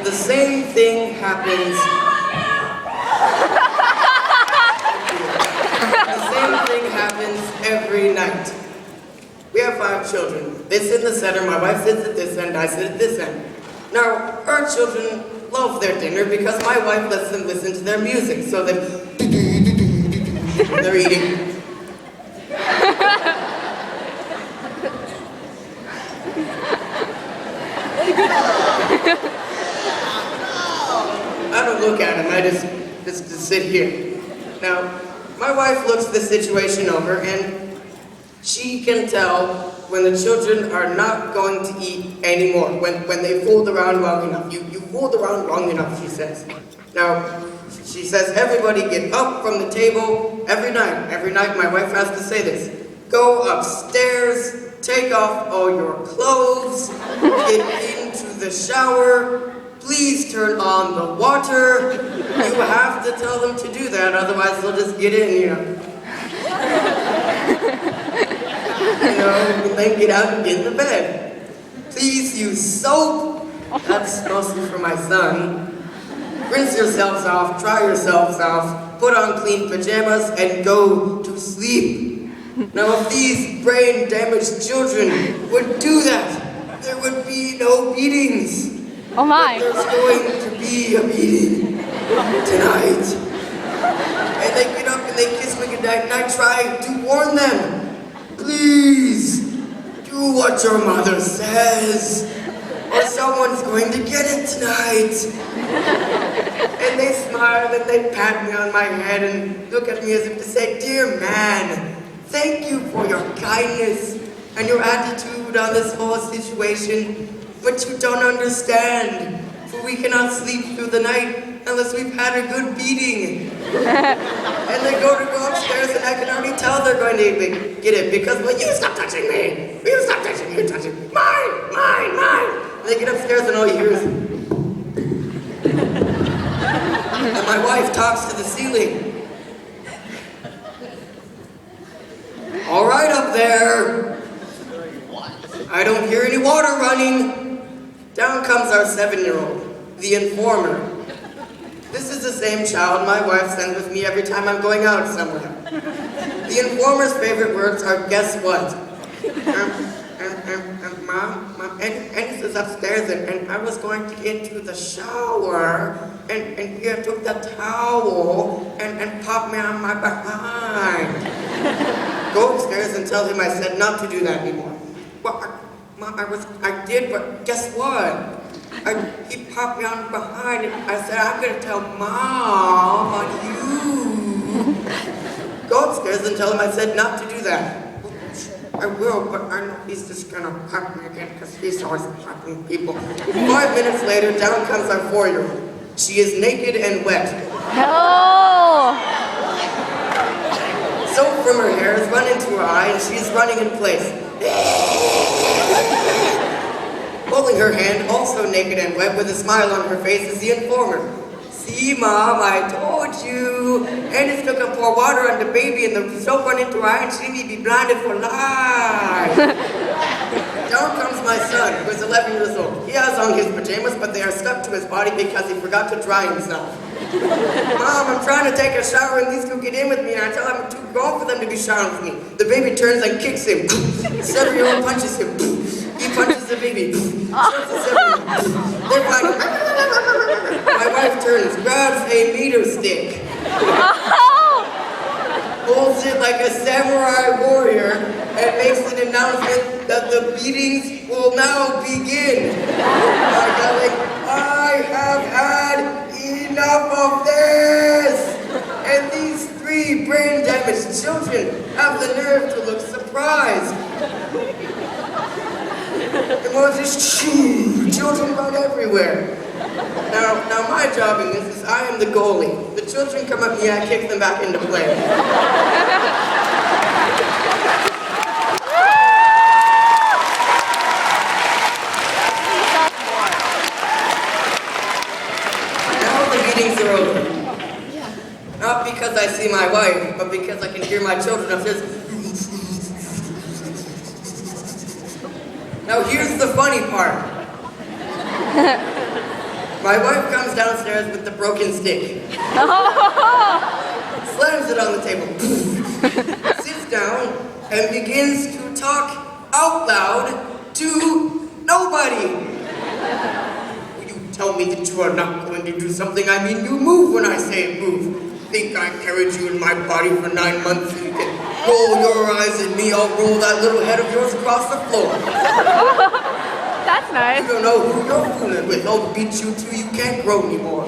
the same thing happens. The same thing happens every night. We have 5 children. They sit in the center, my wife sits at this end, I sit at this end. Now, our children love their dinner because my wife lets them listen to their music, so they're eating. I don't look at him, I just sit here. Now, my wife looks the situation over and she can tell when the children are not going to eat anymore, when they fooled around long enough. You fooled around long enough, she says. Now, she says everybody get up from the table every night. Every night my wife has to say this. Go upstairs, take off all your clothes, get into the shower, please turn on the water. You have to tell them to do that, otherwise they'll just get in, you know. And then get out and get in the bed. Please use soap. That's mostly for my son. Rinse yourselves off, dry yourselves off, put on clean pajamas, and go to sleep. Now, if these brain-damaged children would do that, there would be no beatings. Oh my. But there's going to be a beating tonight. And they get up and they kiss me goodnight, and I try to warn them. Please, do what your mother says, or someone's going to get it tonight. And they smile and they pat me on my head and look at me as if to say, dear man, thank you for your kindness and your attitude on this whole situation, but you don't understand, for we cannot sleep through the night unless we've had a good beating. And they go upstairs and I can already tell they're going to get it because, well, you stop touching me. You stop touching me. You're touching me. Mine, mine, mine. And they get upstairs and all you hear is... And my wife talks to the ceiling. All right up there. I don't hear any water running. Down comes our 7-year-old, the informer. This is the same child my wife sends with me every time I'm going out somewhere. The informer's favorite words are, guess what? Mom, and he says upstairs, and I was going to get to the shower, and he took the towel and popped me on my behind. Go upstairs and tell him I said not to do that anymore. Well, Mom, I did, but guess what? He popped me on behind and I said, I'm going to tell Mom on you. Go upstairs and tell him I said not to do that. I will, but I know he's just going to pop me again because he's always popping people. 5 minutes later, down comes our 4-year-old. She is naked and wet. No! Soap from her hair has run into her eye and she's running in place. Holding her hand, also naked and wet, with a smile on her face, is the informer. See, Mom, I told you. And it's took to pour water on the baby and the soap run into her eye and she may be blinded for life. Down comes my son, who is 11 years old. He has on his pajamas, but they are stuck to his body because he forgot to dry himself. Mom, I'm trying to take a shower and these two get in with me and I tell them I'm too grown for them to be showering with me. The baby turns and kicks him. The 7-year-old punches him. He punches the baby. They're fighting. My wife turns, grabs a meter stick, holds it like a samurai warrior, and makes an announcement that the beatings will now begin. By yelling, I have had enough of this! And these 3 brain-damaged children have the nerve to look surprised. The Moses, children run everywhere. Now my job in this is I am the goalie. The children come at me, I kick them back into play. Now the meetings are over. Not because I see my wife, but because I can hear my children upstairs. Now here's the funny part. My wife comes downstairs with the broken stick. Slams it on the table. Sits down and begins to talk out loud to nobody. Will you tell me that you are not going to do something? I mean, you move when I say move. Think I carried you in my body for 9 months and you can roll your eyes at me, I'll roll that little head of yours across the floor. That's nice. You don't know who you're fooling with. I'll beat you till you can't grow anymore.